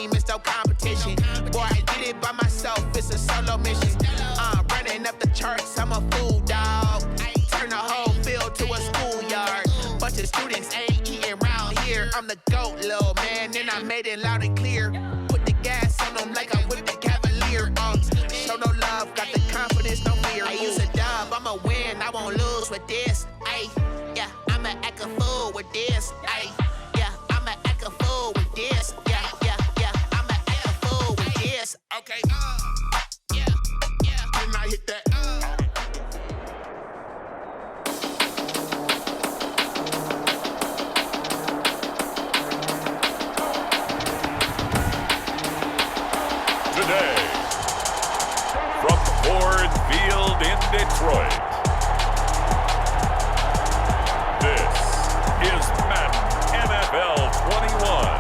It's no competition. Boy, I did it by myself, it's a solo mission. Running up the charts, I'm a fool, dog. Turn the whole field to a schoolyard. Bunch of students ain't eating round here. I'm the GOAT, little man, and I made it loud and clear. Put the gas on them like I'm with the Cavalier. Show no love, got the confidence, no fear. I use a dub, I'ma win, I won't lose with this. Ay, yeah, I'ma act a fool with this. Ay, yeah, I'ma act a fool with this. Yeah, yeah, yeah, I'ma act a fool with this. Okay, yeah, yeah. Can I hit that? Today, from Ford Field in Detroit, this is Madden NFL 21.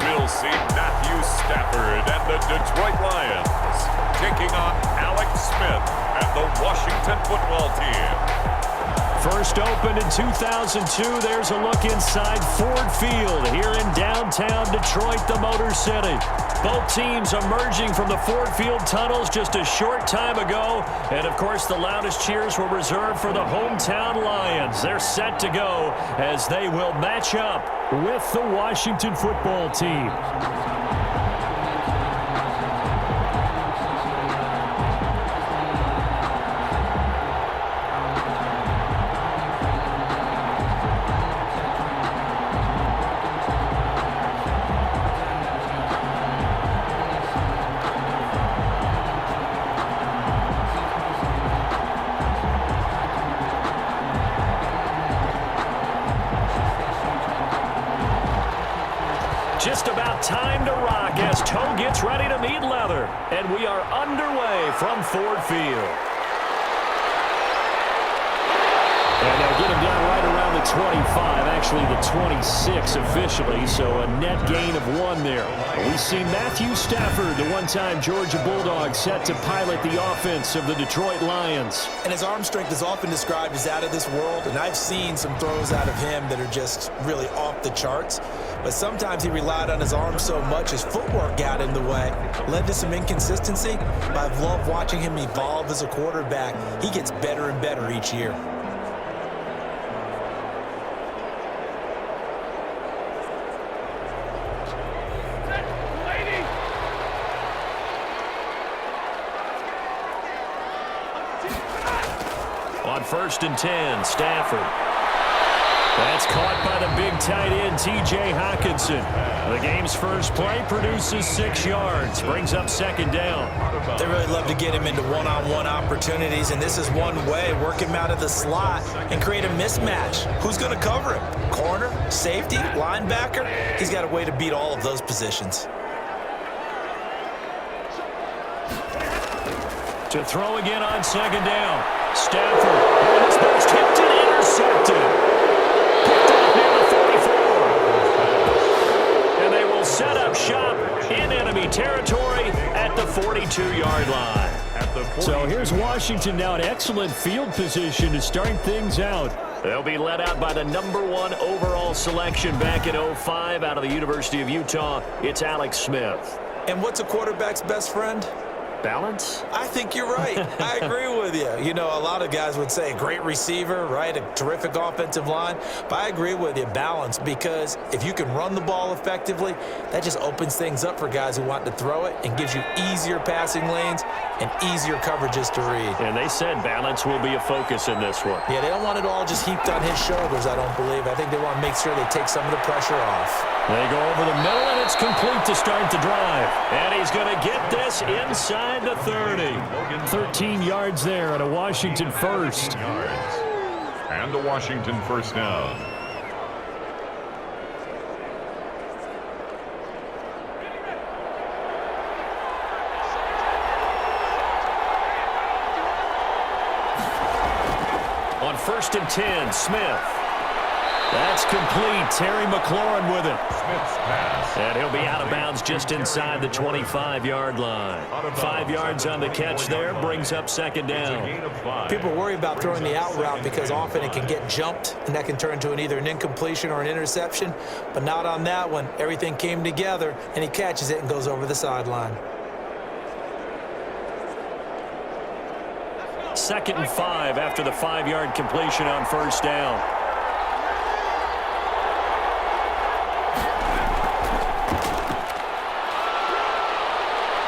We'll see Matthew Stafford and the Detroit Lions taking on Alex Smith and the Washington football team. First opened in 2002, there's a look inside Ford Field here in downtown Detroit, the Motor City. Both teams emerging from the Ford Field tunnels just a short time ago. And, of course, the loudest cheers were reserved for the hometown Lions. They're set to go as they will match up with the Washington football team. Just about time to rock as Toe gets ready to meet leather. And we are underway from Ford Field. And they'll get him down right around the 25, actually the 26 officially, so a net gain of 1 there. We see Matthew Stafford, the one-time Georgia Bulldog, set to pilot the offense of the Detroit Lions. And his arm strength is often described as out of this world, and I've seen some throws out of him that are just really off the charts. But sometimes he relied on his arm so much his footwork got in the way, led to some inconsistency. But I've loved watching him evolve as a quarterback. He gets better and better each year. On 1st and 10, Stafford. That's caught by the big tight end, T.J. Hockenson. The game's first play produces 6 yards, brings up 2nd down. They really love to get him into one-on-one opportunities, and this is one way, work him out of the slot and create a mismatch. Who's going to cover him? Corner, safety, linebacker? He's got a way to beat all of those positions. To throw again on 2nd down. Stafford, on his best, tipped and intercepted. Picked off near the 44. And they will set up shop in enemy territory at the 42-yard line. So here's Washington now in excellent field position to start things out. They'll be led out by the #1 overall selection back in 2005 out of the University of Utah. It's Alex Smith. And what's a quarterback's best friend? Balance? I think you're right. I agree with you. You know, a lot of guys would say great receiver, right? A terrific offensive line. But I agree with you, balance, because if you can run the ball effectively, that just opens things up for guys who want to throw it and gives you easier passing lanes and easier coverages to read. And they said balance will be a focus in this one. Yeah, they don't want it all just heaped on his shoulders, I don't believe. I think they want to make sure they take some of the pressure off. They go over the middle, and it's complete to start the drive. And he's going to get this inside the 30. 13 yards there and a Washington first. And a Washington first down. On first and 10. Smith. That's complete. Terry McLaurin with it. Smith's pass. And he'll be out of bounds just inside the 25-yard line. 5 yards on the catch there, brings up second down. People worry about throwing the out route because often it can get jumped, and that can turn into either an incompletion or an interception. But not on that one. Everything came together, and he catches it and goes over the sideline. 2nd and 5 after the 5-yard completion on first down.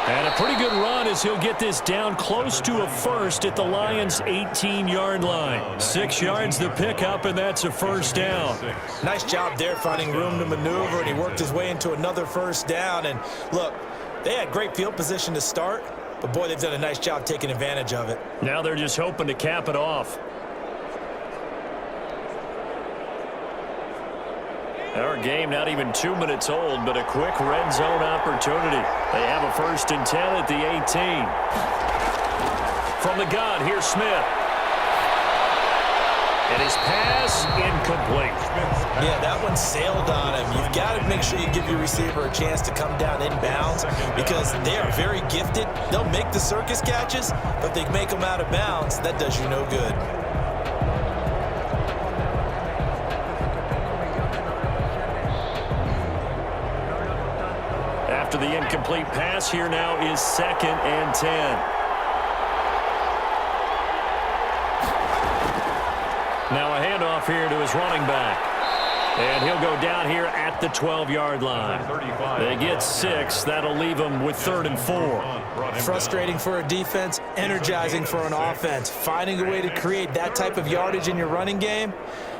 And a pretty good run as he'll get this down close to a first at the Lions' 18-yard line. 6 yards the pickup, and that's a first down. Nice job there finding room to maneuver, and he worked his way into another first down. And look, they had great field position to start, but boy, they've done a nice job taking advantage of it. Now they're just hoping to cap it off. Our game not even 2 minutes old, but a quick red zone opportunity. They have a first and 10 at the 18. From the gun, here's Smith. And his pass incomplete. Yeah, that one sailed on him. You've got to make sure you give your receiver a chance to come down inbounds because they are very gifted. They'll make the circus catches, but they make them out of bounds. That does you no good. After the incomplete pass, here now is 2nd and 10. Now a handoff here to his running back. And he'll go down here at the 12-yard line. They get 6. That'll leave them with 3rd and 4. Frustrating for a defense, energizing for an offense. Finding a way to create that type of yardage in your running game,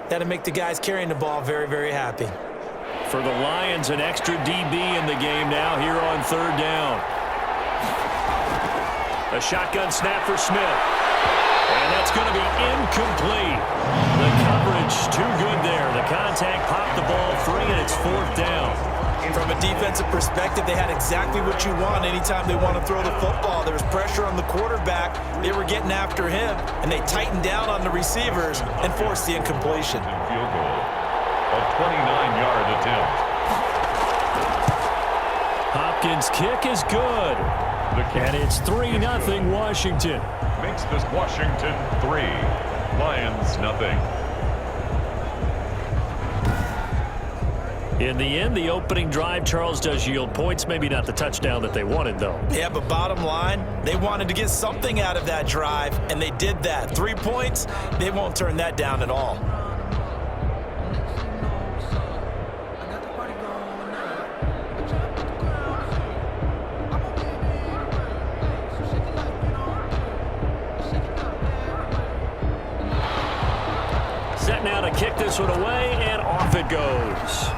that'll make the guys carrying the ball very, very happy. For the Lions, an extra DB in the game now here on 3rd down. A shotgun snap for Smith. And that's going to be incomplete. The coverage too good there. The contact popped the ball free, and it's 4th down. From a defensive perspective, they had exactly what you want anytime they want to throw the football. There was pressure on the quarterback. They were getting after him, and they tightened down on the receivers and forced the incompletion. Field goal. A 29-yard attempt. Hopkins' kick is good. And it's 3-0 Washington. Makes this Washington 3. Lions nothing. In the end, the opening drive, Charles, does yield points. Maybe not the touchdown that they wanted, though. Yeah, but bottom line, they wanted to get something out of that drive, and they did that. 3 points, they won't turn that down at all. Set now to kick this one away, and off it goes.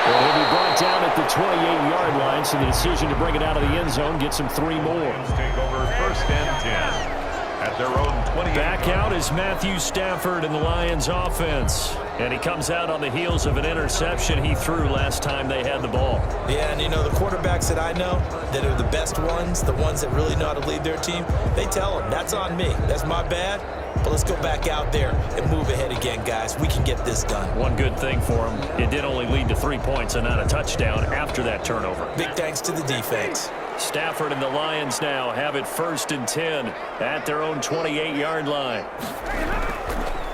Well, he'll be brought down at the 28-yard line, so the decision to bring it out of the end zone gets him 3 more. Lions take over 1st and 10 at their own 28. Back out is Matthew Stafford in the Lions offense. And he comes out on the heels of an interception he threw last time they had the ball. Yeah, and you know, the quarterbacks that I know that are the best ones, the ones that really know how to lead their team, they tell them, that's on me. That's my bad. But let's go back out there and move ahead again, guys. We can get this done. One good thing for him, it did only lead to 3 points and not a touchdown after that turnover. Big thanks to the defense. Stafford and the Lions now have it 1st and 10 at their own 28-yard line.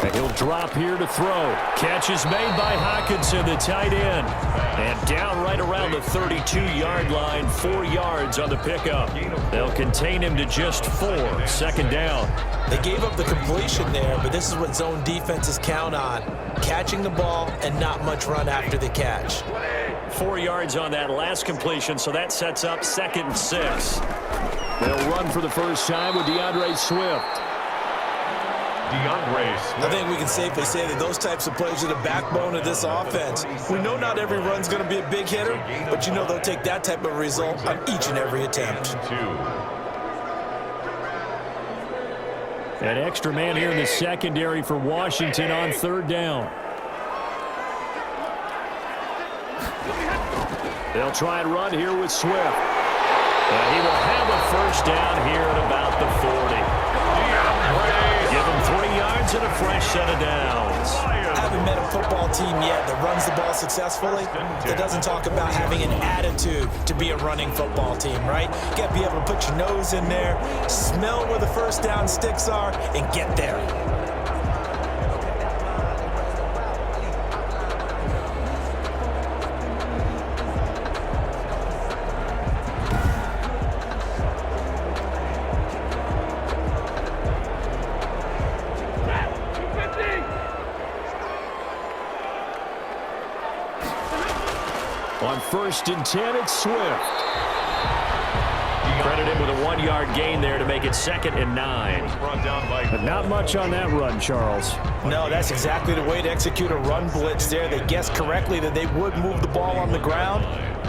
And he'll drop here to throw. Catch is made by Hockenson, the tight end. And down right around the 32-yard line, 4 yards on the pickup. They'll contain him to just 4. 2nd down. They gave up the completion there, but this is what zone defenses count on. Catching the ball and not much run after the catch. 4 yards on that last completion, so that sets up 2nd and 6. They'll run for the first time with DeAndre Swift. DeAndre Swift. I think we can safely say that those types of plays are the backbone of this offense. We know not every run's going to be a big hitter, but you know they'll take that type of result on each and every attempt. An extra man here in the secondary for Washington on 3rd down. They'll try and run here with Swift. And he will have a first down here at about the 40. Give him 3 yards and a fresh set of downs. I haven't met a football team yet that runs the ball successfully that doesn't talk about having an attitude to be a running football team, right? You got to be able to put your nose in there, smell where the first down sticks are, and get there. On 1st and 10, it's Swift. Credit him with a 1-yard gain there to make it 2nd and 9. But not much on that run, Charles. No, that's exactly the way to execute a run blitz there. They guessed correctly that they would move the ball on the ground,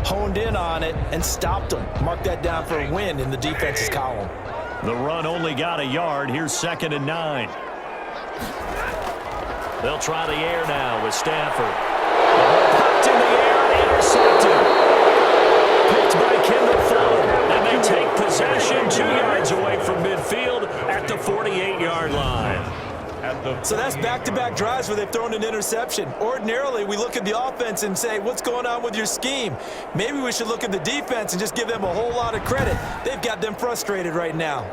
honed in on it, and stopped them. Mark that down for a win in the defense's column. The run only got a yard. Here's 2nd and 9. They'll try the air now with Stafford. Popped in the air, intercepted. Picked by Kendall Fuller. And they take possession 2 yards away from midfield at the 48-yard line. So that's back-to-back drives where they've thrown an interception. Ordinarily, we look at the offense and say, what's going on with your scheme? Maybe we should look at the defense and just give them a whole lot of credit. They've got them frustrated right now.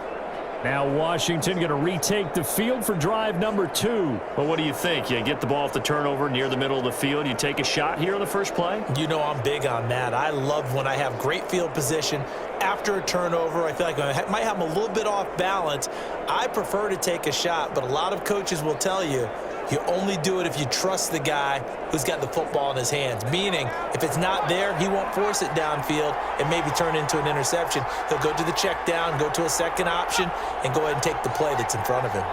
Now Washington going to retake the field for drive number 2. But what do you think? You get the ball off the turnover near the middle of the field. You take a shot here on the first play? You know I'm big on that. I love when I have great field position. After a turnover, I feel like I might have them a little bit off balance. I prefer to take a shot, but a lot of coaches will tell you, you only do it if you trust the guy who's got the football in his hands. Meaning, if it's not there, he won't force it downfield and maybe turn into an interception. He'll go to the check down, go to a second option, and go ahead and take the play that's in front of him.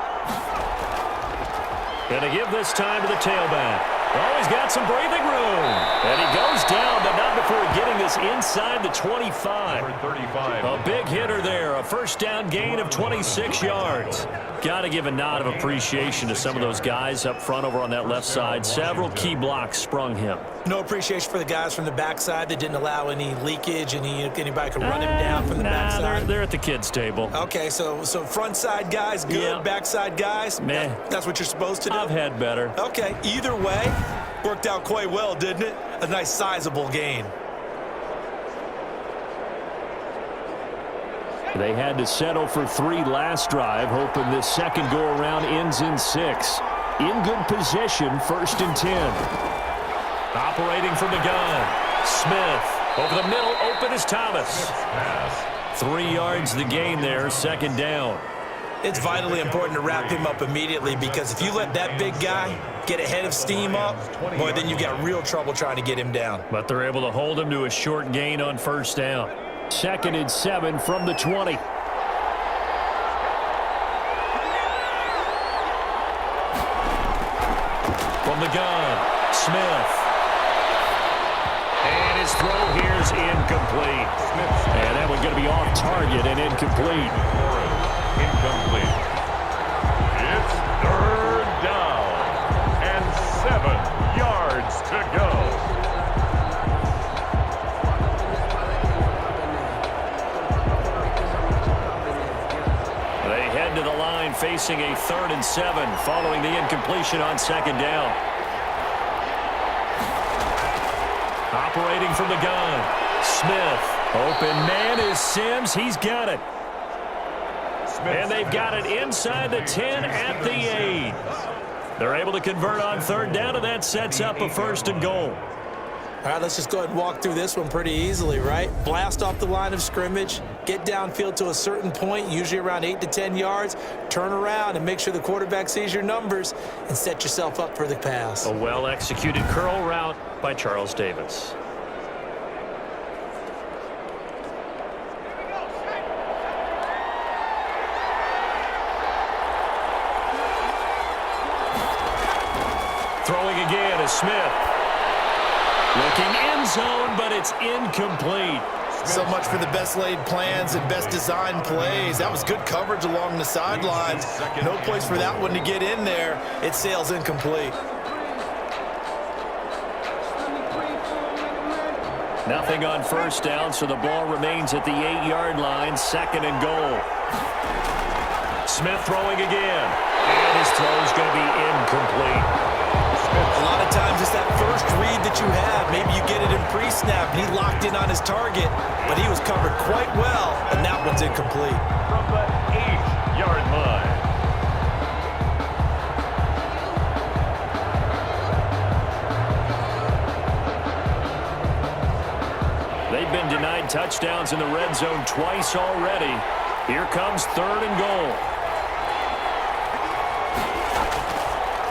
Going to give this time to the tailback. Oh, he's got some breathing room. And he goes down, but not before getting this inside the 25. A big hitter there. A first down gain of 26 yards. Got to give a nod of appreciation to some of those guys up front over on that left side. Several key blocks sprung him. No appreciation for the guys from the backside that didn't allow any leakage, and anybody could run him down from the backside. They're at the kids' table. Okay, so front side guys good, Yeah. backside guys, Meh. that's what you're supposed to do? I've had better. Okay, either way, worked out quite well, didn't it? A nice sizable gain. They had to settle for 3 last drive, hoping this second go-around ends in 6. In good position, 1st and 10. Operating from the gun. Smith. Over the middle, open is Thomas. 3 yards the gain there, 2nd down. It's vitally important to wrap him up immediately, because if you let that big guy get ahead of steam up, boy, then you got real trouble trying to get him down. But they're able to hold him to a short gain on 1st down. 2nd and 7 from the 20. From the gun, Smith. And his throw here is incomplete. And that one's going to be off target and incomplete. Incomplete. It's 3rd down and 7 yards to go. They head to the line facing a 3rd and 7 following the incompletion on 2nd down. Operating from the gun, Smith. Open man is Sims. He's got it. And they've got it inside the 10 at the 8. They're able to convert on 3rd down, and that sets up a 1st and goal. All right, let's just go ahead and walk through this one pretty easily, right? Blast off the line of scrimmage, get downfield to a certain point, usually around 8 to 10 yards, turn around and make sure the quarterback sees your numbers and set yourself up for the pass. A well-executed curl route by Charles Davis. Throwing again is Smith. Looking end zone, but it's incomplete. So much for the best laid plans and best designed plays. That was good coverage along the sidelines. No place for that one to get in there. It sails incomplete. Nothing on first down, so the ball remains at the 8-yard line, 2nd and goal. Smith throwing again, and his throw is going to be incomplete. A lot of times it's that first read that you have. Maybe you get it in pre-snap, and he locked in on his target, but he was covered quite well, and that one's incomplete. From the 8-yard line. They've been denied touchdowns in the red zone twice already. Here comes 3rd and goal.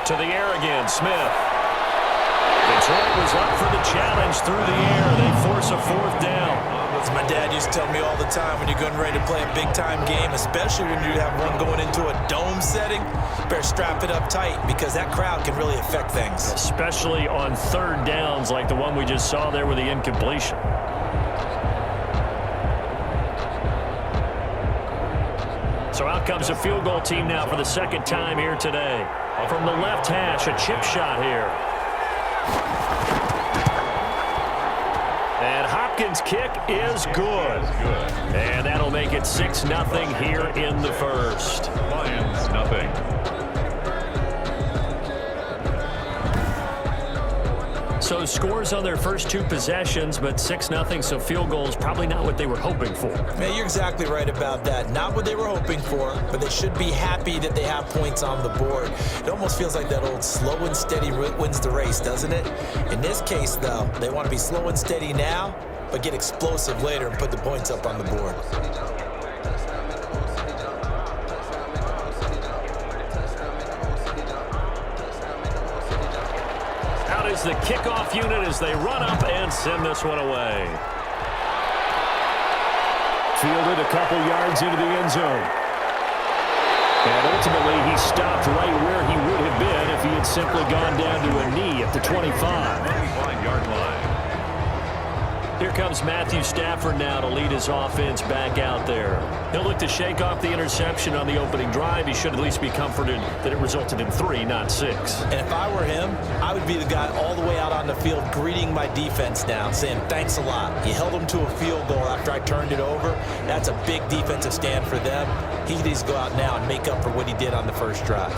To the air again, Smith. Detroit was up for the challenge through the air. They force a 4th down. As my dad used to tell me all the time, when you're getting ready to play a big-time game, especially when you have one going into a dome setting, you better strap it up tight because that crowd can really affect things. Especially on 3rd downs like the one we just saw there with the incompletion. So out comes a field goal team now for the 2nd time here today. From the left hash, a chip shot here. And Hopkins' kick is good. And that'll make it 6-0 here in the first. Lions, nothing. So scores on their first 2 possessions, but 6-0, so field goals probably not what they were hoping for. Man, you're exactly right about that. Not what they were hoping for, but they should be happy that they have points on the board. It almost feels like that old slow and steady wins the race, doesn't it? In this case, though, they want to be slow and steady now, but get explosive later and put the points up on the board. Is the kickoff unit as they run up and send this one away. Fielded a couple yards into the end zone. And ultimately he stopped right where he would have been if he had simply gone down to a knee at the 25. 25-yard line. Here comes Matthew Stafford now to lead his offense back out there. He'll look to shake off the interception on the opening drive. He should at least be comforted that it resulted in 3, not 6. And if I were him, I would be the guy all the way out on the field greeting my defense now, saying thanks a lot. You held them to a field goal after I turned it over. That's a big defensive stand for them. He needs to go out now and make up for what he did on the first drive.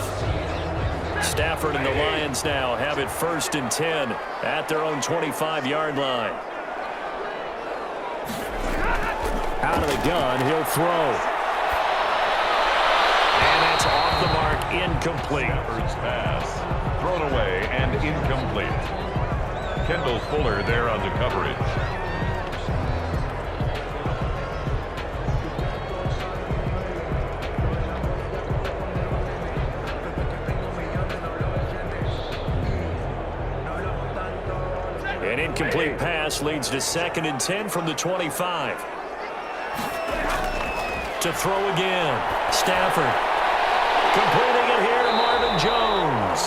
Stafford and the Lions now have it 1st and 10 at their own 25-yard line. Out of the gun, he'll throw. And that's off the mark, incomplete. Stafford's pass thrown away and incomplete. Kendall Fuller there on the coverage. An incomplete pass leads to 2nd and 10 from the 25. To throw again. Stafford. Completing it here to Marvin Jones.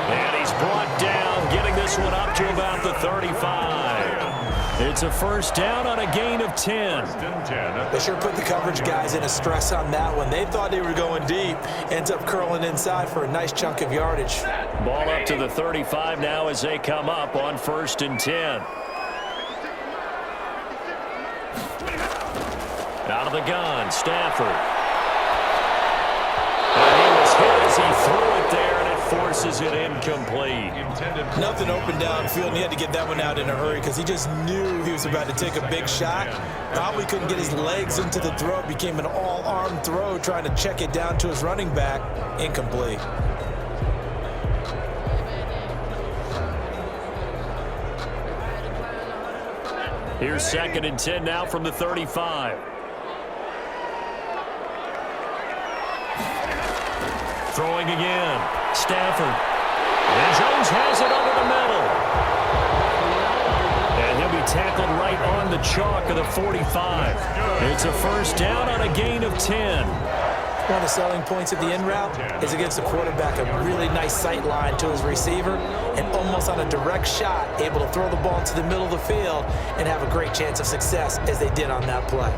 And he's brought down, getting this one up to about the 35. It's a 1st down on a gain of 10. They sure put the coverage guys in a stress on that one. They thought they were going deep. Ends up curling inside for a nice chunk of yardage. Ball up to the 35 now as they come up on 1st and 10. Out of the gun, Stafford. And he was hit as he threw it there, and it forces it incomplete. Nothing open downfield, and he had to get that one out in a hurry because he just knew he was about to take a big shot. Probably couldn't get his legs into the throw. It became an all-arm throw, trying to check it down to his running back. Incomplete. Here's 2nd and 10 now from the 35. Throwing again. Stafford. And Jones has it over the middle. And he'll be tackled right on the chalk of the 45. It's a 1st down on a gain of 10. One of the selling points at the end route is against the quarterback, a really nice sight line to his receiver, and almost on a direct shot, able to throw the ball into the middle of the field and have a great chance of success as they did on that play.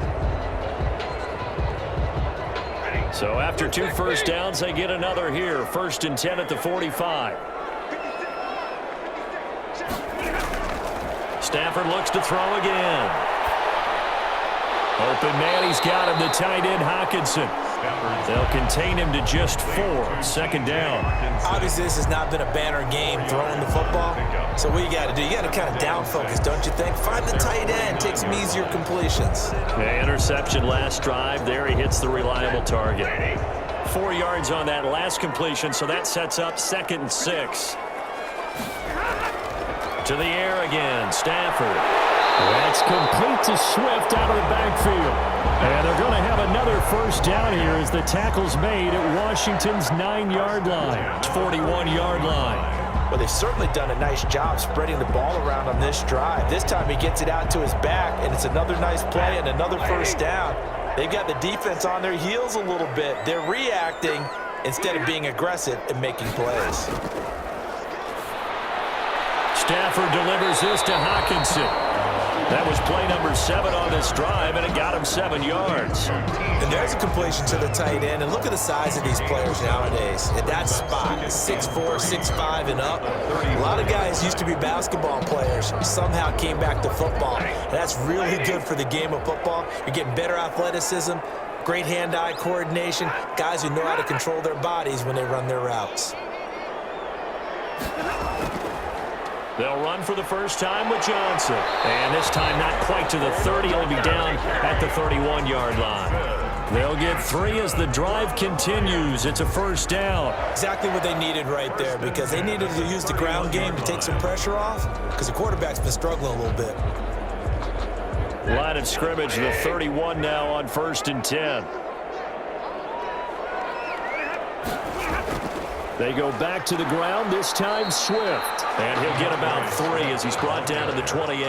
So after 2 first downs, they get another here. 1st and 10 at the 45. Stafford looks to throw again. Open man, he's got him, the tight end Hockenson. They'll contain him to just 4. Second down. Obviously, this has not been a banner game throwing the football. So what you got to do, you got to kind of down focus, don't you think? Find the tight end, take some easier completions. The interception last drive. There he hits the reliable target. 4 yards on that last completion, so that sets up 2nd and 6. To the air again, Stafford. That's complete to Swift out of the backfield. And they're going to have another first down here as the tackle's made at Washington's 9-yard line. 41-yard line. Well, they've certainly done a nice job spreading the ball around on this drive. This time he gets it out to his back, and it's another nice play and another first down. They've got the defense on their heels a little bit. They're reacting instead of being aggressive and making plays. Stafford delivers this to Hockenson. That was play number 7 on this drive, and it got him 7 yards. And there's a completion to the tight end, and look at the size of these players nowadays. At that spot, 6'4", 6'5", and up. A lot of guys used to be basketball players, somehow came back to football. And that's really good for the game of football. You're getting better athleticism, great hand-eye coordination, guys who know how to control their bodies when they run their routes. They'll run for the first time with Johnson. And this time not quite to the 30. He'll be down at the 31-yard line. They'll get 3 as the drive continues. It's a first down. Exactly what they needed right there, because they needed to use the ground game to take some pressure off, because the quarterback's been struggling a little bit. Line of scrimmage, the 31 now on 1st and 10. They go back to the ground, this time Swift. And he'll get about 3 as he's brought down to the 28.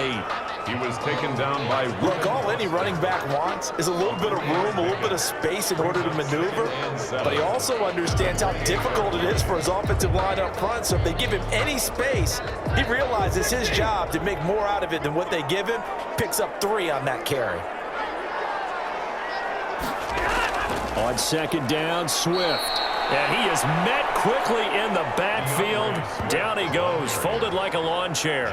He was taken down by... Look, all any running back wants is a little bit of room, a little bit of space in order to maneuver. But he also understands how difficult it is for his offensive line up front. So if they give him any space, he realizes his job to make more out of it than what they give him. Picks up 3 on that carry. On 2nd down, Swift. And he is met quickly in the backfield. Down he goes, folded like a lawn chair.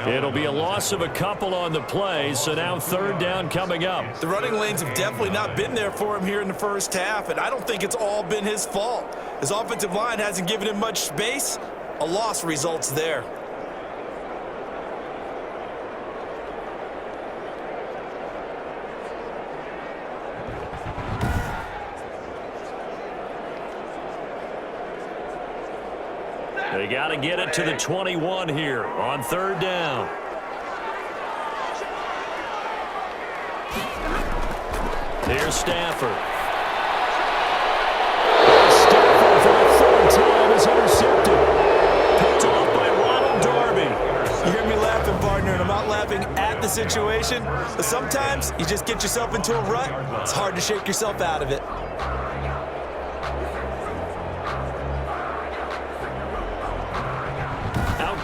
It'll be a loss of a couple on the play, so now 3rd down coming up. The running lanes have definitely not been there for him here in the first half, and I don't think it's all been his fault. His offensive line hasn't given him much space. A loss results there. They got to get it to the 21 here on 3rd down. Here's Stafford. Stafford for the 3rd time is intercepted. Picked off by Ronald Darby. You hear me laughing, partner, and I'm not laughing at the situation. But sometimes you just get yourself into a rut. It's hard to shake yourself out of it.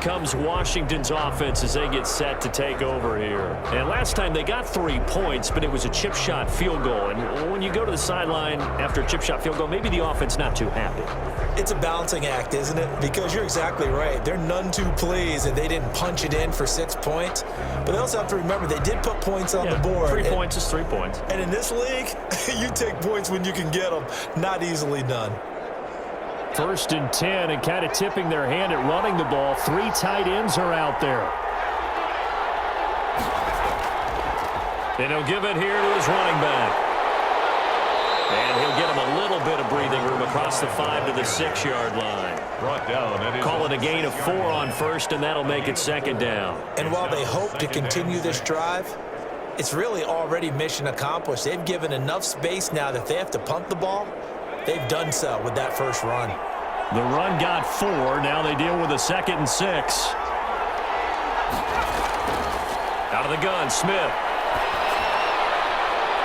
Comes Washington's offense as they get set to take over here. And last time they got 3 points, but it was a chip shot field goal. And when you go to the sideline after a chip shot field goal, maybe the offense not too happy. It's a balancing act, isn't it? Because you're exactly right. They're none too pleased that they didn't punch it in for 6 points. But they also have to remember they did put points on the board. 3 points is 3 points. And in this league, you take points when you can get them. Not easily done. 1st and 10, and kind of tipping their hand at running the ball. 3 tight ends are out there. And he'll give it here to his running back. And he'll get him a little bit of breathing room across the 5 to the 6-yard line. Brought down. Call it a gain of 4 on 1st, and that'll make it 2nd down. And while they hope to continue this drive, it's really already mission accomplished. They've given enough space now that if they have to punt the ball, they've done so with that first run. The run got 4. Now they deal with a 2nd and 6. Out of the gun, Smith.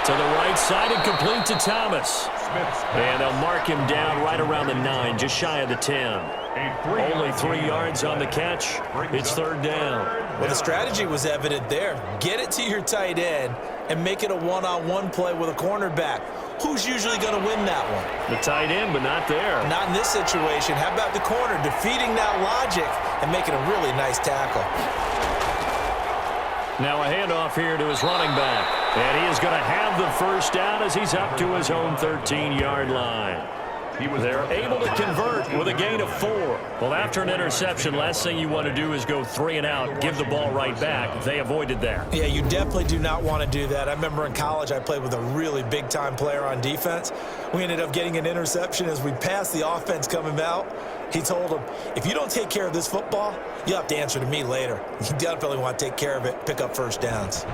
To the right side and complete to Thomas. And they'll mark him down right around the 9, just shy of the 10. Only 3 yards on the catch. It's 3rd down. Well, the strategy was evident there. Get it to your tight end and make it a one-on-one play with a cornerback. Who's usually going to win that one? The tight end, but not there. Not in this situation. How about the corner defeating that logic and making a really nice tackle? Now a handoff here to his running back. And he is going to have the first down as he's up to his own 13-yard line. They're able to convert with a gain of 4. Well, after an interception, last thing you want to do is go 3 and out, give the ball right back. They avoided that. Yeah, you definitely do not want to do that. I remember in college I played with a really big-time player on defense. We ended up getting an interception as we passed the offense coming out. He told him, if you don't take care of this football, you'll have to answer to me later. You definitely want to take care of it, pick up first downs.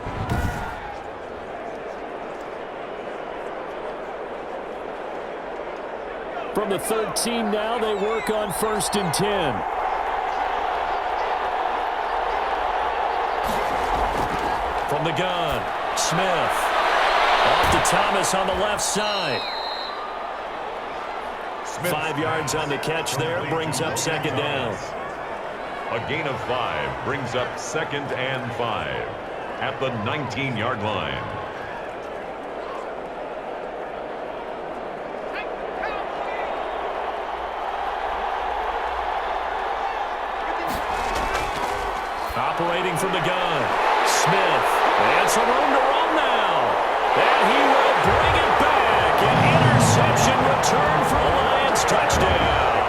From the 13 now, they work on 1st and 10. From the gun, Smith. Off to Thomas on the left side. 5 yards on the catch there, brings up 2nd down. A gain of 5 brings up 2nd and 5 at the 19-yard line. Operating from the gun, Smith. And some room to run now. And he will bring it back. An interception return for a Lions touchdown.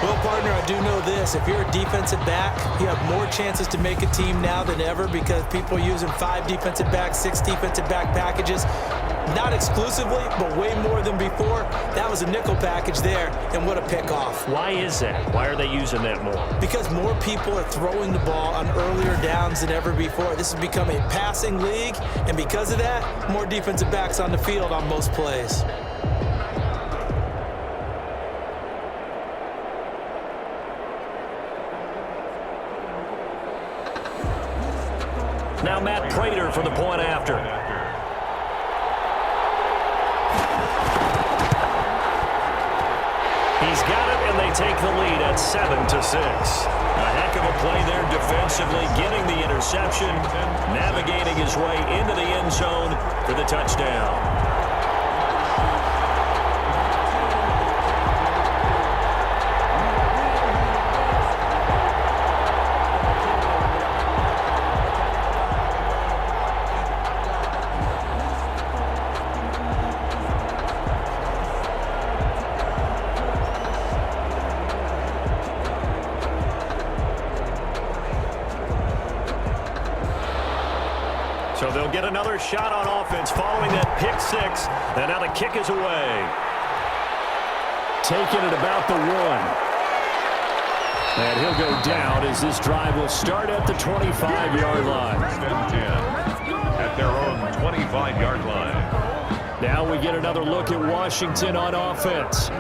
Well, partner, I do know this. If you're a defensive back, you have more chances to make a team now than ever because people are using 5 defensive backs, 6 defensive back packages. Not exclusively, but way more than before. That was a nickel package there, and what a pickoff. Why is that? Why are they using that more? Because more people are throwing the ball on earlier downs than ever before. This has become a passing league, and because of that, more defensive backs on the field on most plays. Now Matt Prater for the point after. He's got it, and they take the lead at 7-6. A heck of a play there defensively, getting the interception, navigating his way into the end zone for the touchdown. So they'll get another shot on offense following that pick 6. And now the kick is away. Taking it about the 1. And he'll go down as this drive will start at the 25-yard line. 10 at their own 25-yard line. Now we get another look at Washington on offense.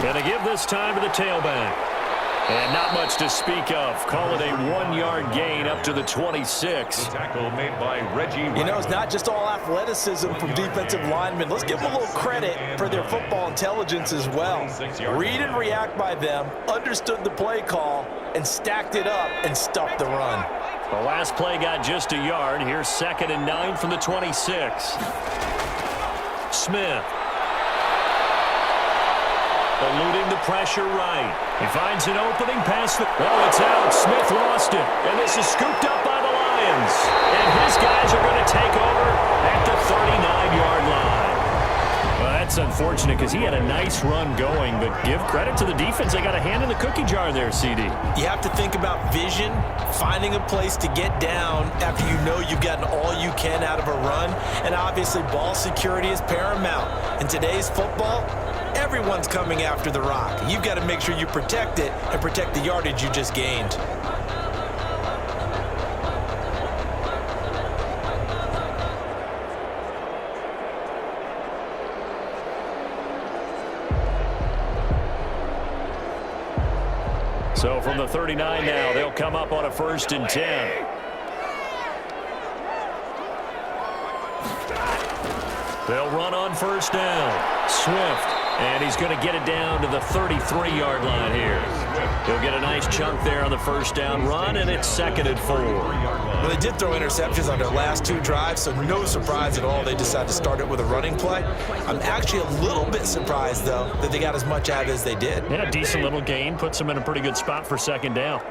Going to give this time to the tailback. And not much to speak of. Call it a 1-yard gain up to the 26. The tackle made by Reggie Ragland. You know, it's not just all athleticism from defensive linemen. Let's give them a little credit for their football intelligence as well. Read and react by them, understood the play call, and stacked it up and stuffed the run. The last play got just a yard. Here's 2nd and 9 from the 26. Smith. Eluding the pressure right. He finds an opening pass. Oh, it's out. Smith lost it. And this is scooped up by the Lions. And his guys are going to take over at the 39-yard line. Well, that's unfortunate because he had a nice run going, but give credit to the defense. They got a hand in the cookie jar there, CD. You have to think about vision, finding a place to get down after you know you've gotten all you can out of a run, and obviously ball security is paramount. In today's football, everyone's coming after the rock. You've got to make sure you protect it and protect the yardage you just gained. So from the 39 now, they'll come up on a 1st and 10. They'll run on first down. Swift, and he's going to get it down to the 33-yard line here. He'll get a nice chunk there on the first down run, and it's 2nd and 4. Well, they did throw interceptions on their last 2 drives, so no surprise at all they decided to start it with a running play. I'm actually a little bit surprised, though, that they got as much out of it as they did. Yeah, decent little gain. Puts them in a pretty good spot for 2nd down.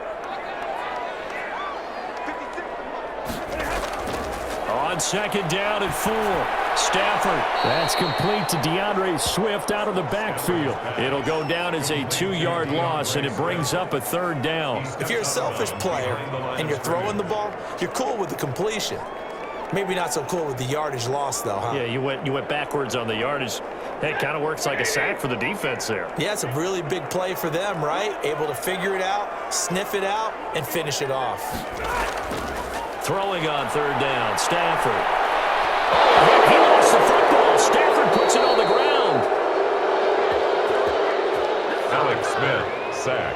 On 2nd down and 4. Stafford. That's complete to DeAndre Swift out of the backfield. It'll go down as a 2-yard loss, and it brings up a 3rd down. If you're a selfish player and you're throwing the ball, you're cool with the completion. Maybe not so cool with the yardage loss, though, huh? Yeah, you went backwards on the yardage. Hey, it kind of works like a sack for the defense there. Yeah, it's a really big play for them, right? Able to figure it out, sniff it out, and finish it off. Throwing on 3rd down, Stafford. He lost the football. Stafford puts it on the ground. Alex Smith, sack.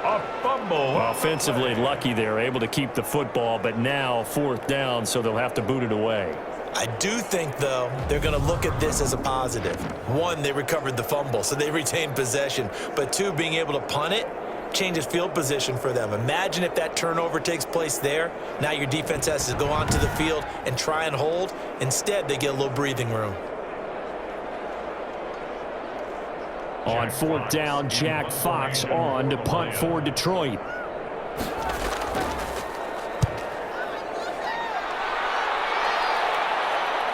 A fumble. Offensively lucky they're able to keep the football, but now 4th down, so they'll have to boot it away. I do think, though, they're going to look at this as a positive. 1, they recovered the fumble, so they retained possession. But 2, being able to punt it changes field position for them. Imagine if that turnover takes place there. Now your defense has to go onto the field and try and hold. Instead, they get a little breathing room. On 4th down, Jack Fox on to punt for Detroit.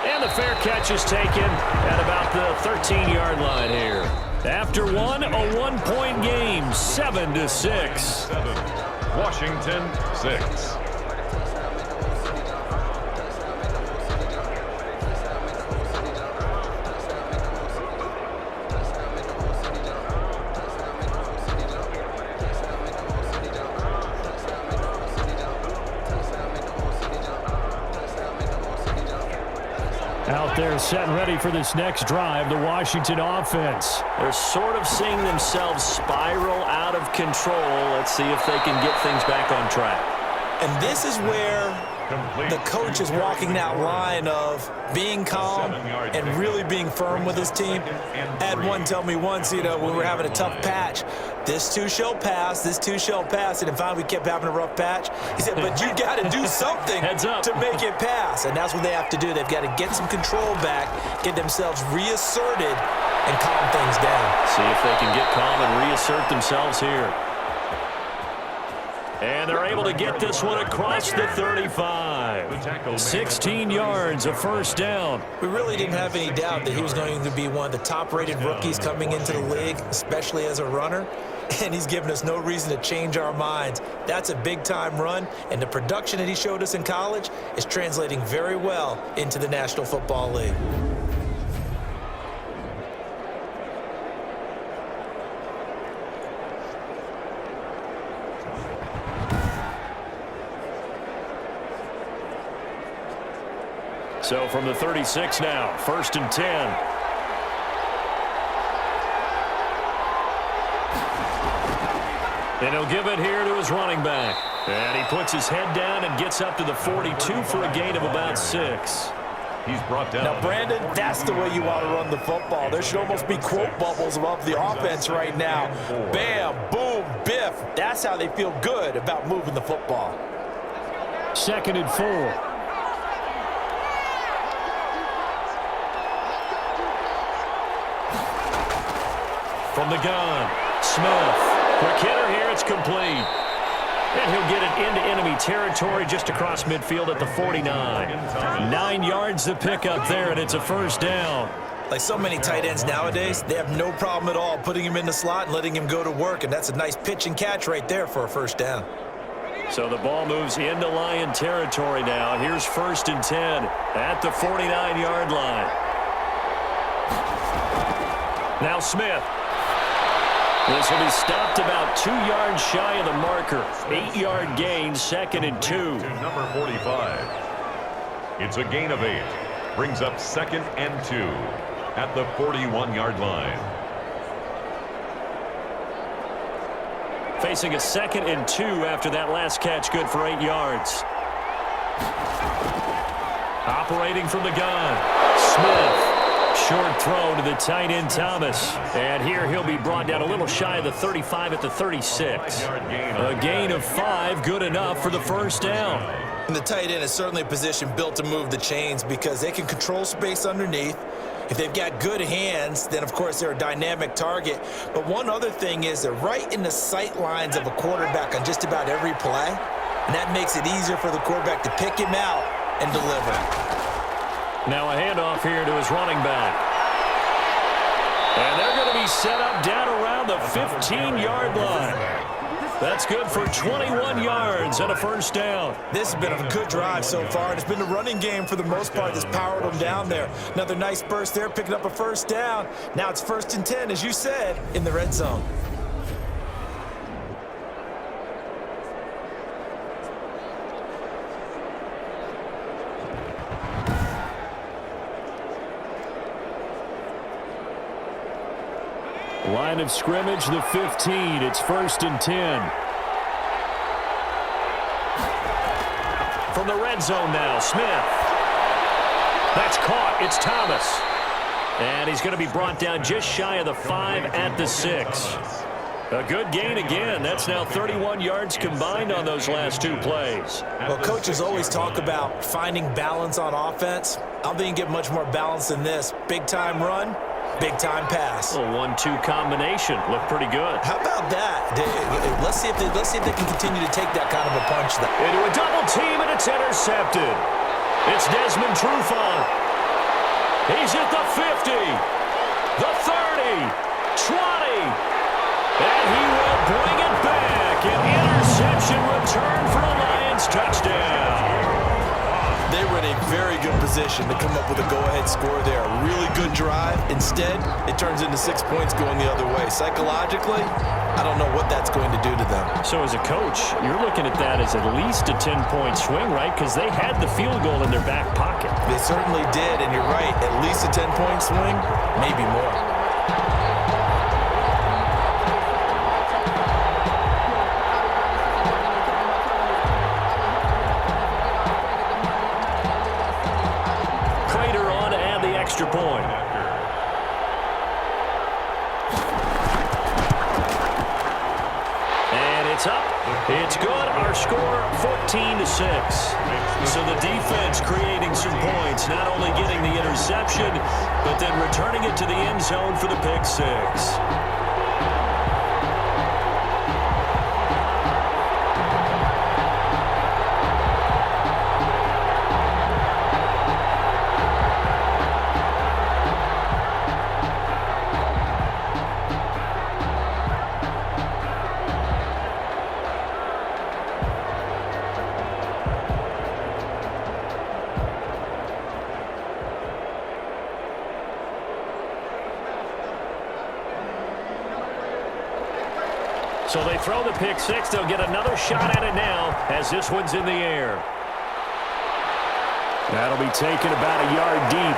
And the fair catch is taken at about the 13-yard line here. After one, a 1-point game, 7-6. 7. Washington 6. Out there set and ready for this next drive, the Washington offense. They're sort of seeing themselves spiral out of control. Let's see if they can get things back on track. And this is where the coach is walking that line of being calm and really being firm with his team. I had one tell me once, when we were having a tough patch, this too shall pass, this too shall pass. And finally we kept having a rough patch. He said, but you got to do something to make it pass. And that's what they have to do. They've got to get some control back, get themselves reasserted, and calm things down. See if they can get calm and reassert themselves here. And they're able to get this one across the 35. 16 yards, a 1st down. We really didn't have any doubt that he was going to be one of the top-rated rookies coming into the league, especially as a runner. And he's given us no reason to change our minds. That's a big-time run, and the production that he showed us in college is translating very well into the National Football League. So from the 36 now, 1st and 10. And he'll give it here to his running back. And he puts his head down and gets up to the 42 for a gain of about 6. He's brought down. Now, Brandon, that's the way you want to run the football. There should almost be quote bubbles above the offense right now. Bam, boom, biff. That's how they feel good about moving the football. 2nd and 4. From the gun, Smith. Quick hitter here, it's complete. And he'll get it into enemy territory just across midfield at the 49. 9 yards to pick up there, and it's a 1st down. Like so many tight ends nowadays, they have no problem at all putting him in the slot and letting him go to work, and that's a nice pitch and catch right there for a 1st down. So the ball moves into Lion territory now. Here's 1st and 10 at the 49-yard line. Now Smith. This will be stopped about 2 yards shy of the marker. 8-yard gain, 2nd and 2. To number 45. It's a gain of 8. Brings up 2nd and 2 at the 41-yard line. Facing a 2nd and 2 after that last catch, good for 8 yards. Operating from the gun. Smith. Short throw to the tight end, Thomas. And here he'll be brought down a little shy of the 35 at the 36. A gain of 5, good enough for the first down. And the tight end is certainly a position built to move the chains because they can control space underneath. If they've got good hands, then, of course, they're a dynamic target. But one other thing is they're right in the sight lines of a quarterback on just about every play. And that makes it easier for the quarterback to pick him out and deliver. Now a handoff here to his running back. And they're going to be set up down around the 15-yard line. That's good for 21 yards and a first down. This has been a good drive so far, and it's been the running game for the most part that's powered them down there. Another nice burst there, picking up a first down. Now it's 1st and 10, as you said, in the red zone. Line of scrimmage, the 15. It's 1st and 10. From the red zone now, Smith. That's caught. It's Thomas. And he's going to be brought down just shy of the 5 at the 6. A good gain again. That's now 31 yards combined on those last 2 plays. Well, coaches always talk about finding balance on offense. I don't think you get much more balance than this. Big-time run. Big-time pass. A 1-2 combination. Looked pretty good. How about that? Let's see if they can continue to take that kind of a punch. Into a double team, and it's intercepted. It's Desmond Trufant. He's at the 50, the 30, 20, and he will bring it back. An interception return for a Lions touchdown. They were in a very good position to come up with a go-ahead score there. A really good drive. Instead, it turns into 6 points going the other way. Psychologically, I don't know what that's going to do to them. So as a coach, you're looking at that as at least a 10-point swing, right? Because they had the field goal in their back pocket. They certainly did, and you're right. At least a 10-point swing, maybe more. Extra point. And it's up. It's good. Our score 14-6. So the defense creating some points, not only getting the interception, but then returning it to the end zone for the pick 6. So they throw the pick 6. They'll get another shot at it now as this one's in the air. That'll be taken about a yard deep.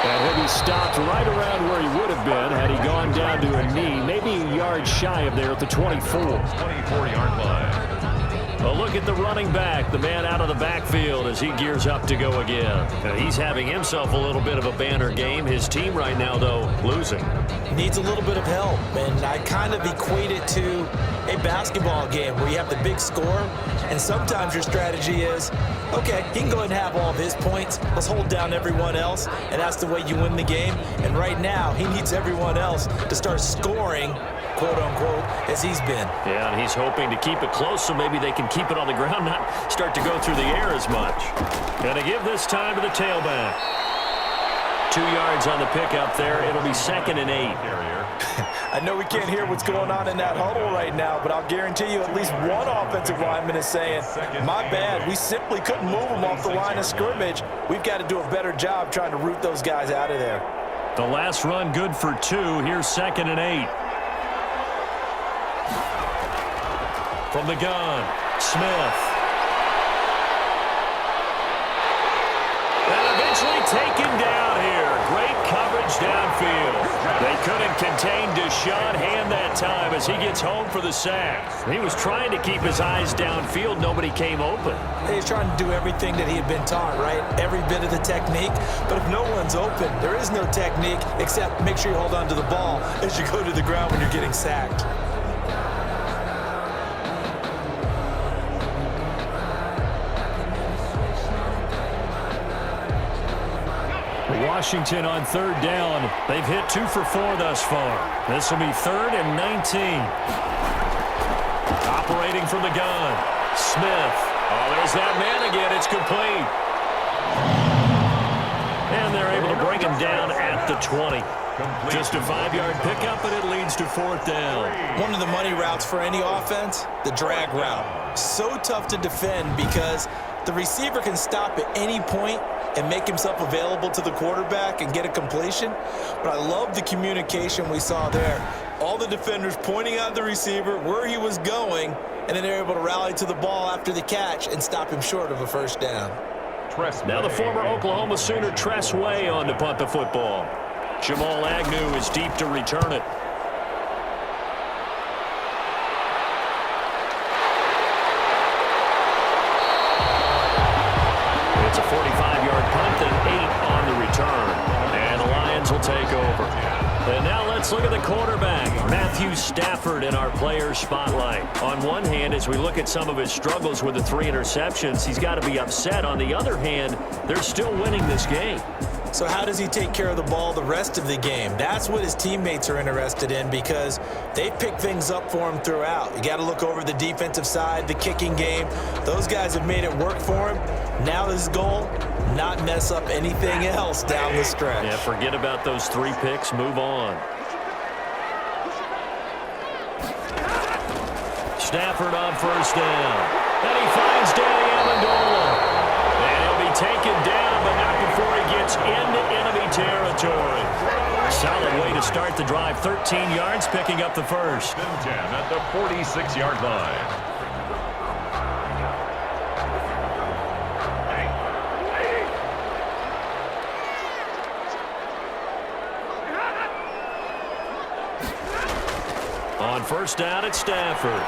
And he'll be stopped right around where he would have been had he gone down to a knee, maybe a yard shy of there at the 24. 24-yard line. A look at the running back, the man out of the backfield as he gears up to go again. Now, he's having himself a little bit of a banner game. His team right now, though, losing. Needs a little bit of help, and I kind of equate it to a basketball game where you have the big score, and sometimes your strategy is, okay, he can go ahead and have all of his points. Let's hold down everyone else, and that's the way you win the game. And right now, he needs everyone else to start scoring, quote-unquote, as he's been. Yeah, and he's hoping to keep it close so maybe they can keep it on the ground, not start to go through the air as much. Going to give this time to the tailback. 2 yards on the pickup there. It'll be 2nd and 8. I know we can't hear what's going on in that huddle right now, but I'll guarantee you at least one offensive lineman is saying, my bad, we simply couldn't move them off the line of scrimmage. We've got to do a better job trying to root those guys out of there. The last run good for 2. Here's 2nd and 8. From the gun, Smith. And eventually taken down here. Great coverage downfield. They couldn't contain Deshaun. Hand that time as he gets home for the sack. He was trying to keep his eyes downfield. Nobody came open. He's trying to do everything that he had been taught, right? Every bit of the technique. But if no one's open, there is no technique except make sure you hold on to the ball as you go to the ground when you're getting sacked. Washington on third down. They've hit 2 for 4 thus far. This will be 3rd and 19. Operating from the gun. Smith. Oh, there's that man again. It's complete. And they're able to bring him down at the 20. Just a 5-yard pickup, and it leads to 4th down. One of the money routes for any offense, the drag route. So tough to defend because the receiver can stop at any point and make himself available to the quarterback and get a completion. But I love the communication we saw there. All the defenders pointing out the receiver, where he was going, and then they're able to rally to the ball after the catch and stop him short of a first down. Now the former Oklahoma Sooner Tress Way on to punt the football. Jamal Agnew is deep to return it. It's a 45-yard punt and 8 on the return. And the Lions will take over. And now let's look at the quarterback, Matthew Stafford, in our player spotlight. On one hand, as we look at some of his struggles with the 3 interceptions, he's got to be upset. On the other hand, they're still winning this game. So how does he take care of the ball the rest of the game? That's what his teammates are interested in because they pick things up for him throughout. You got to look over the defensive side, the kicking game. Those guys have made it work for him. Now his goal, not mess up anything else down the stretch. Yeah, forget about those 3 picks. Move on. Stafford on first down. And he finds Danny Amendola. And he'll be taken down, but not before he gets into enemy territory. Solid way to start the drive. 13 yards, picking up the first. 10 at the 46-yard line. On first down, it's Stafford.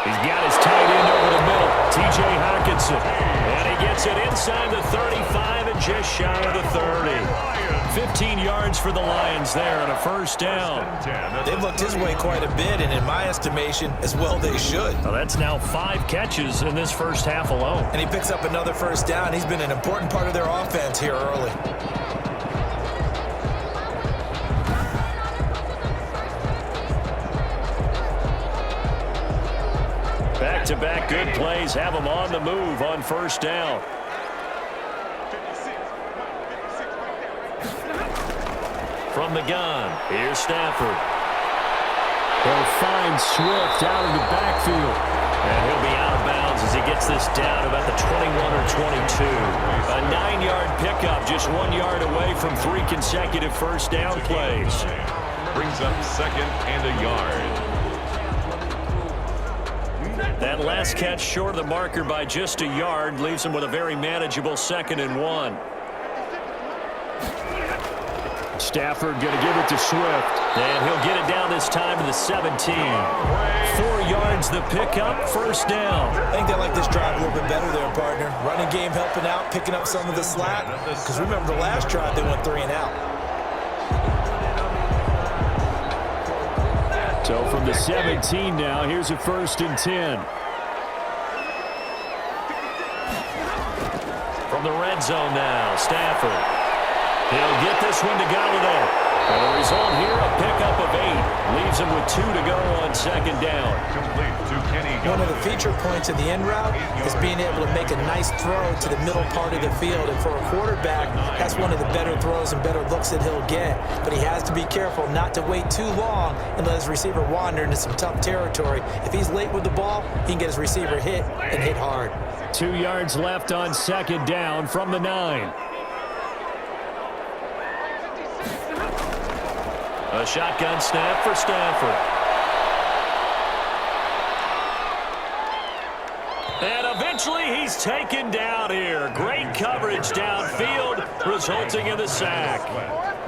He's got his tight end over the middle, T.J. Hockenson. And he gets it inside the 35 and just shy of the 30. 15 yards for the Lions there on a first down. They've looked his way quite a bit, and in my estimation, as well they should. Well, that's now 5 catches in this first half alone. And he picks up another first down. He's been an important part of their offense here early. Back-to-back good plays have him on the move on first down. From the gun, here's Stafford. They'll find Swift out of the backfield. And he'll be out of bounds as he gets this down about the 21 or 22. A 9-yard pickup, just 1 yard away from 3 consecutive first down plays. Brings up 2nd and a yard. That last catch short of the marker by just a yard leaves him with a very manageable 2nd and 1. Stafford going to give it to Swift. And he'll get it down this time to the 17. 4 yards the pickup, first down. I think they like this drive a little bit better there, partner. Running game helping out, picking up some of the slack. Because remember the last drive they went 3 and out. So from the 17 now, here's a 1st and 10. From the red zone now, Stafford. He'll get this one to Golladay. And the result here, a pickup of 8. Leaves him with 2 to go on 2nd down. Complete to Kenny Golladay. One of the feature points of the end route is being able to make a nice throw to the middle part of the field. And for a quarterback, that's one of the better throws and better looks that he'll get. But he has to be careful not to wait too long and let his receiver wander into some tough territory. If he's late with the ball, he can get his receiver hit and hit hard. 2 yards left on 2nd down from the 9. A shotgun snap for Stafford. And eventually eventually he's taken down here. Great coverage downfield, resulting in the sack.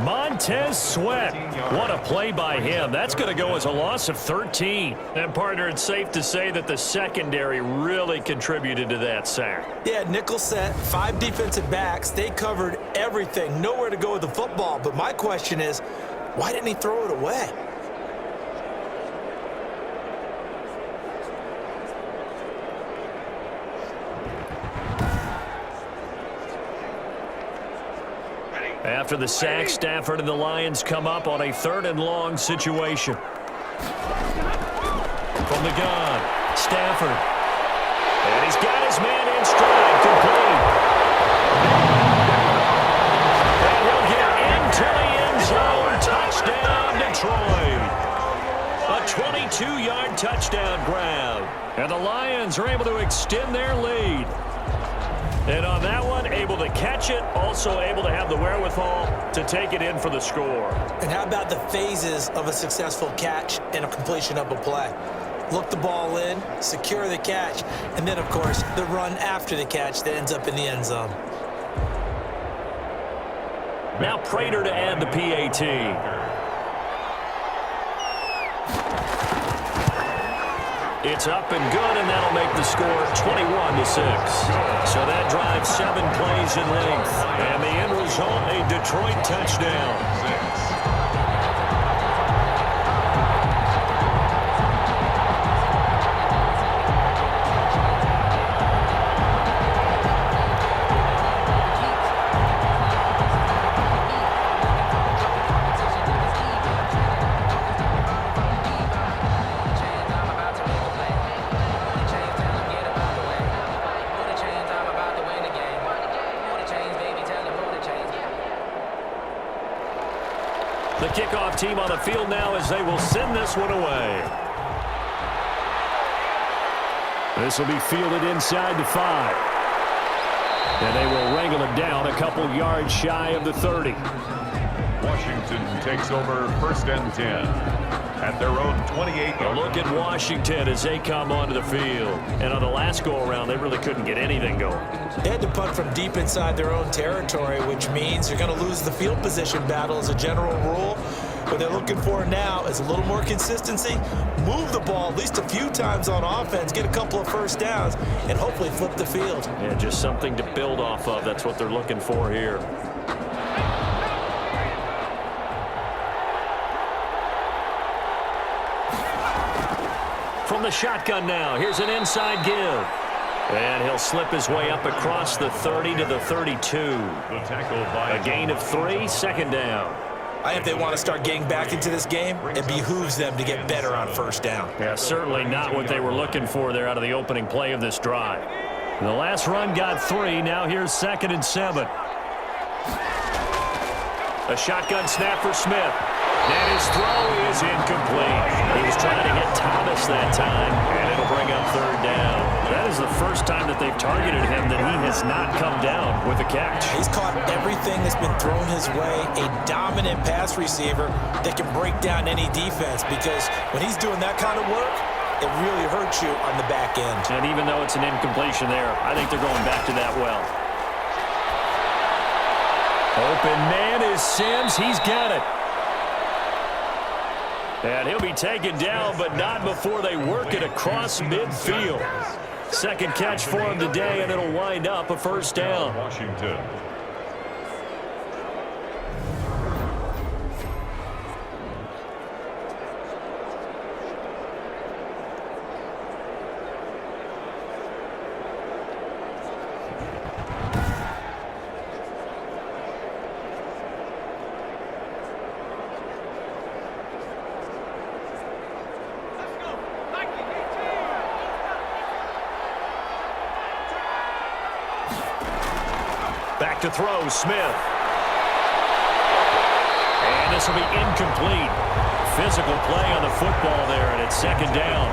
Montez Sweat. What a play by him. That's going to go as a loss of 13. And, partner, it's safe to say that the secondary really contributed to that sack. Yeah, nickel set, 5 defensive backs. They covered everything. Nowhere to go with the football. But my question is, why didn't he throw it away? After the sack, Stafford and the Lions come up on a 3rd and long situation. From the gun, Stafford. And he's got his man in stride, complete. And he'll get into the end zone. Touchdown, Detroit. A 22-yard touchdown grab. And the Lions are able to extend their lead. And on that one, able to catch it, also able to have the wherewithal to take it in for the score. And how about the phases of a successful catch and a completion of a play? Look the ball in, secure the catch, and then, of course, the run after the catch that ends up in the end zone. Now Prater to add the PAT. It's up and good, and that'll make the score 21-6. So that drives 7 plays in length. And the end result, a Detroit touchdown. The kickoff team on the field now as they will send this one away. This will be fielded inside the 5. And they will wrangle it down a couple yards shy of the 30. Washington takes over 1st and 10 at their own 28. A look at Washington as they come onto the field. And on the last go-around, they really couldn't get anything going. They had to punt from deep inside their own territory, which means you're going to lose the field position battle as a general rule. What they're looking for now is a little more consistency, move the ball at least a few times on offense, get a couple of first downs, and hopefully flip the field. Yeah, just something to build off of. That's what they're looking for here. From the shotgun now, here's an inside give. And he'll slip his way up across the 30 to the 32. A gain of 3, 2nd down. I think if they want to start getting back into this game, it behooves them to get better on 1st down. Yeah, certainly not what they were looking for there out of the opening play of this drive. And the last run got 3. Now here's 2nd and 7. A shotgun snap for Smith. And his throw is incomplete. He was trying to hit Thomas that time, and it'll bring up 3rd down. That is the first time that they've targeted him that he has not come down with a catch. He's caught everything that's been thrown his way, a dominant pass receiver that can break down any defense, because when he's doing that kind of work, it really hurts you on the back end. And even though it's an incompletion there, I think they're going back to that well. Open man is Sims. He's got it. And he'll be taken down, but not before they work it across midfield. 2nd catch for him today, and it'll wind up a 1st down. Washington. Back to throw, Smith. And this will be incomplete. Physical play on the football there, and it's 2nd down.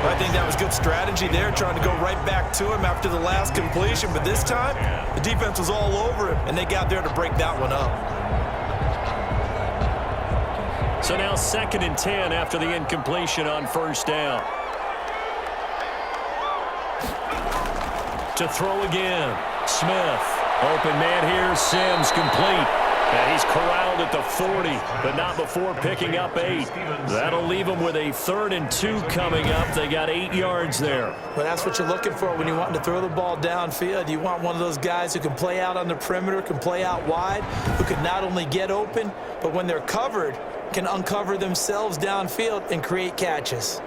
I think that was good strategy there, trying to go right back to him after the last completion. But this time, the defense was all over him, and they got there to break that one up. So now 2nd and 10 after the incompletion on 1st down. to throw again. Smith. Open man here. Sims complete. And he's corralled at the 40, but not before picking up 8. That'll leave him with a 3rd and 2 coming up. They got 8 yards there. Well, that's what you're looking for when you want to throw the ball downfield. You want one of those guys who can play out on the perimeter, can play out wide, who can not only get open, but when they're covered, can uncover themselves downfield and create catches.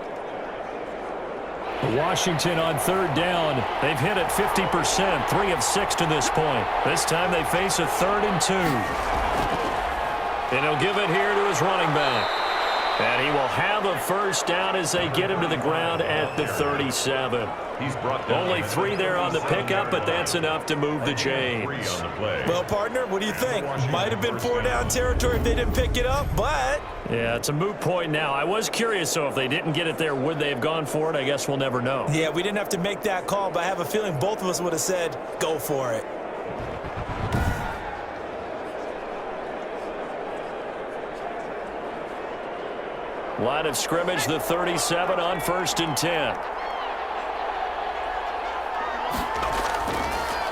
Washington on 3rd down. They've hit it 50%, 3 of 6 to this point. This time they face a 3rd and 2. And he'll give it here to his running back. And he will have a first down as they get him to the ground at the 37. Only 3 there on the pickup, but that's enough to move the chains. Well, partner, what do you think? Might have been 4-down territory if they didn't pick it up, but... Yeah, it's a moot point now. I was curious, so if they didn't get it there, would they have gone for it? I guess we'll never know. Yeah, we didn't have to make that call, but I have a feeling both of us would have said, go for it. Line of scrimmage, the 37 on 1st and 10.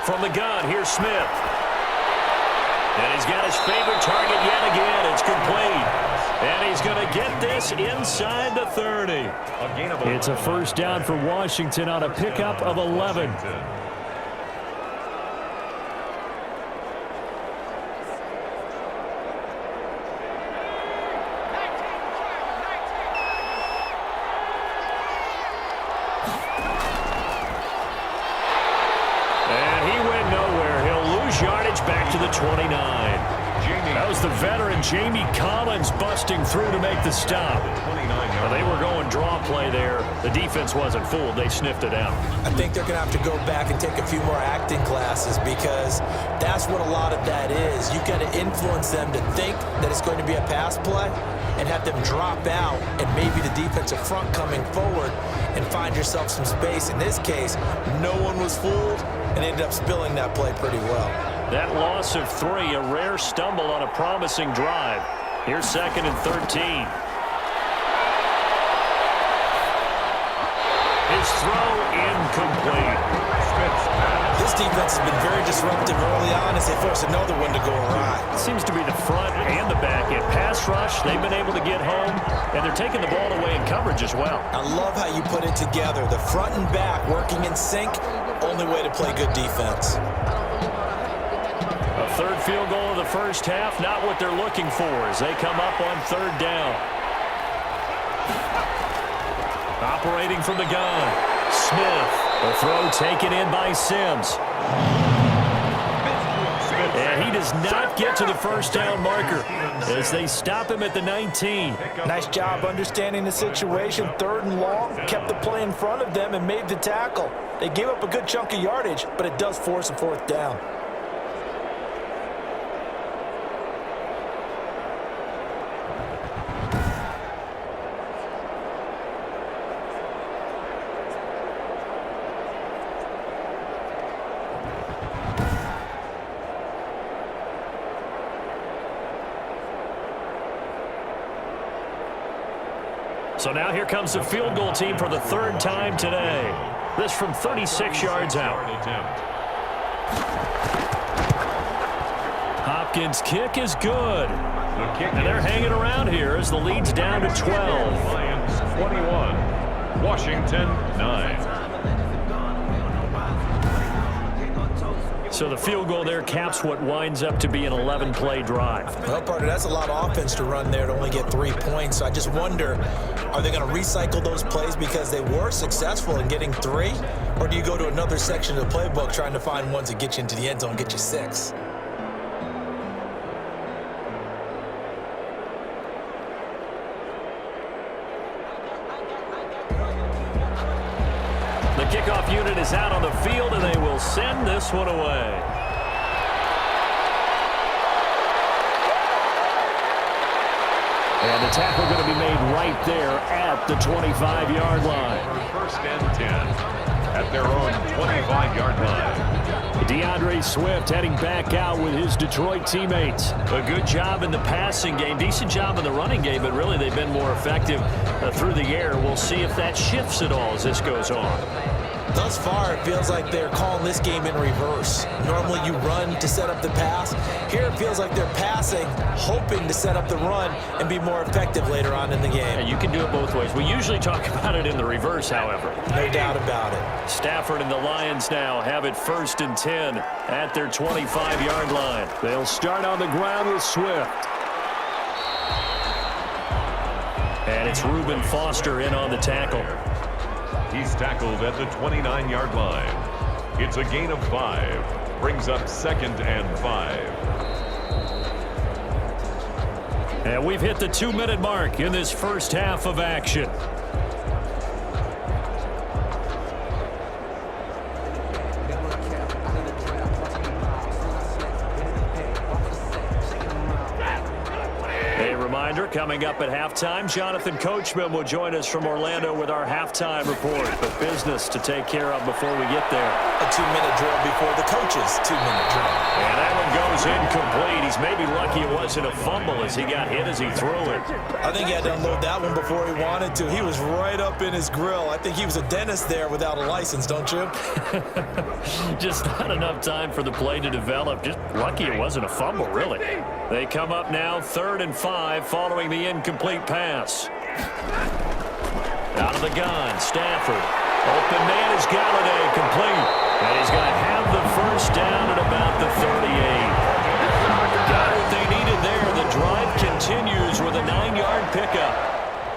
From the gun, here's Smith. And he's got his favorite target yet again. It's complete. And he's going to get this inside the 30. It's a first down for Washington on a pickup of 11. Back to the 29. That was the veteran Jamie Collins busting through to make the stop. Well, they were going draw play there. The defense wasn't fooled. They sniffed it out. I think they're going to have to go back and take a few more acting classes because that's what a lot of that is. You've got to influence them to think that it's going to be a pass play and have them drop out and maybe the defensive front coming forward and find yourself some space. In this case, no one was fooled and ended up spilling that play pretty well. That loss of 3, a rare stumble on a promising drive. Here's 2nd and 13. His throw incomplete. This defense has been very disruptive early on as they force another one to go awry. It seems to be the front and the back end. Pass rush, they've been able to get home, and they're taking the ball away in coverage as well. I love how you put it together. The front and back working in sync, only way to play good defense. A 3rd field goal of the first half, not what they're looking for as they come up on 3rd down. Operating from the gun, Smith. The throw taken in by Sims. And he does not get to the first down marker as they stop him at the 19. Nice job understanding the situation. 3rd and long, kept the play in front of them and made the tackle. They gave up a good chunk of yardage, but it does force a 4th down. So now here comes the field goal team for the 3rd time today. This from 36 yards out. Hopkins' kick is good. And they're hanging around here as the lead's down to 12. Lions 21, Washington 9. So the field goal there caps what winds up to be an 11-play drive. Well, partner, that's a lot of offense to run there to only get 3 points. So I just wonder, are they going to recycle those plays because they were successful in getting 3? Or do you go to another section of the playbook trying to find ones that get you into the end zone and get you 6? The kickoff unit is out on the field, and they will send this one away. And the tackle going to be made right there at the 25-yard line. 1st and 10 at their own 25-yard line. DeAndre Swift heading back out with his Detroit teammates. A good job in the passing game, decent job in the running game, but really they've been more effective through the air. We'll see if that shifts at all as this goes on. Thus far, it feels like they're calling this game in reverse. Normally you run to set up the pass. Here it feels like they're passing, hoping to set up the run and be more effective later on in the game. Yeah, you can do it both ways. We usually talk about it in the reverse, however. No doubt about it. Stafford and the Lions now have it 1st and 10 at their 25-yard line. They'll start on the ground with Swift. And it's Reuben Foster in on the tackle. He's tackled at the 29-yard line. It's a gain of 5. Brings up 2nd and 5. And we've hit the 2-minute mark in this first half of action. Coming up at halftime, Jonathan Coachman will join us from Orlando with our halftime report. But business to take care of before we get there. A 2-minute drill before the coach's 2-minute drill. And that one goes incomplete. He's maybe lucky it wasn't a fumble as he got hit as he threw it. I think he had to unload that one before he wanted to. He was right up in his grill. I think he was a dentist there without a license, don't you? Just not enough time for the play to develop. Just lucky it wasn't a fumble, really. They come up now 3rd and 5 following the incomplete pass. Out of the gun, Stafford. Open man is Galladay, complete. And he's going to have the first down at about the 38. Got what they needed there. The drive continues with a 9-yard pickup.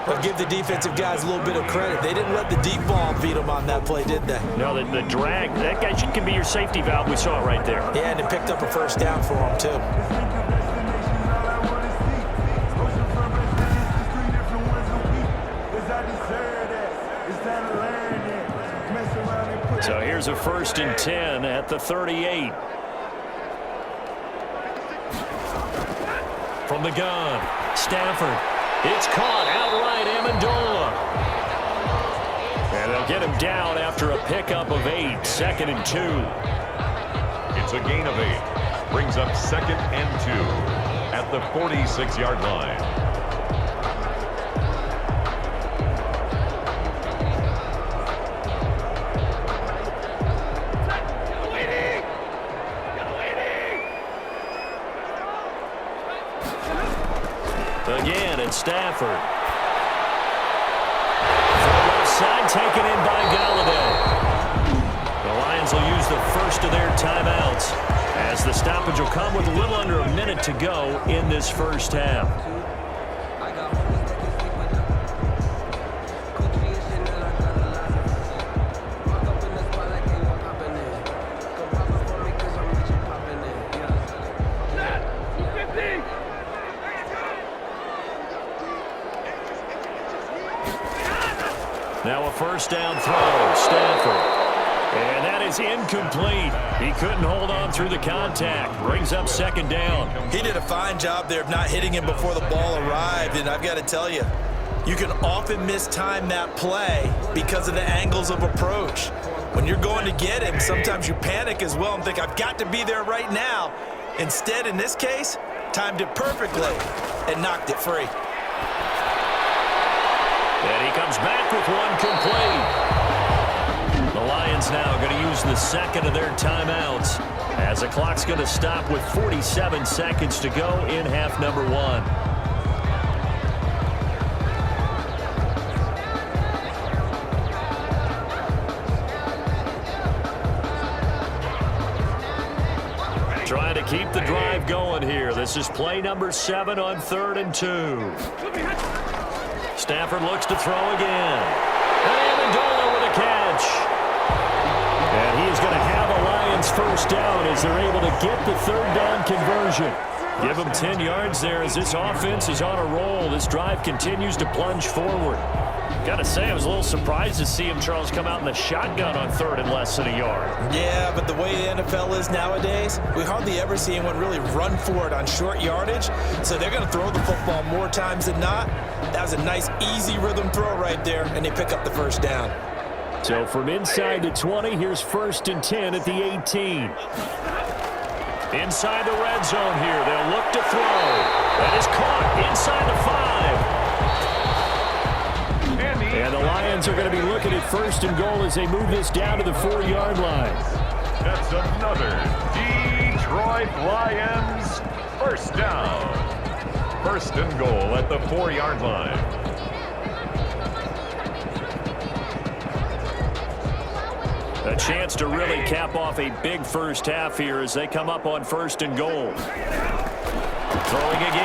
But give the defensive guys a little bit of credit. They didn't let the deep ball beat them on that play, did they? No, the drag, that guy can be your safety valve. We saw it right there. Yeah, and it picked up a first down for them, too. So here's a 1st and 10 at the 38. From the gun, Stafford. It's caught outright, Amendola. And they'll get him down after a pickup of 8, 2nd and 2. It's a gain of 8. Brings up 2nd and 2 at the 46-yard line. Again, it's Stafford. From left side, taken in by Galladay. The Lions will use the first of their timeouts as the stoppage will come with a little under a minute to go in this first half. Now a first down throw, Stafford. And that is incomplete. He couldn't hold on through the contact. Brings up 2nd down. He did a fine job there of not hitting him before the ball arrived. And I've got to tell you, you can often mistime that play because of the angles of approach. When you're going to get him, sometimes you panic as well and think, I've got to be there right now. Instead, in this case, timed it perfectly and knocked it free. And he comes back with one complete. The Lions now going to use the 2nd of their timeouts as the clock's going to stop with 47 seconds to go in half number 1. Trying to keep the drive going here. This is play number 7 on 3rd and 2. Stafford looks to throw again. And Amendola with a catch. And he is going to have a Lions first down as they're able to get the 3rd down conversion. Give them 10 yards there as this offense is on a roll. This drive continues to plunge forward. Got to say, I was a little surprised to see him, Charles, come out in the shotgun on 3rd and less than a yard. Yeah, but the way the NFL is nowadays, we hardly ever see anyone really run for it on short yardage. So they're going to throw the football more times than not. That was a nice, easy rhythm throw right there, and they pick up the first down. So from inside the 20, here's 1st and 10 at the 18. Inside the red zone here, they'll look to throw. That is caught inside the 5. And the Lions are going to be looking at first and goal as they move this down to the 4-yard line. That's another Detroit Lions first down. First and goal at the 4-yard line. A chance to really cap off a big first half here as they come up on first and goal. Throwing again.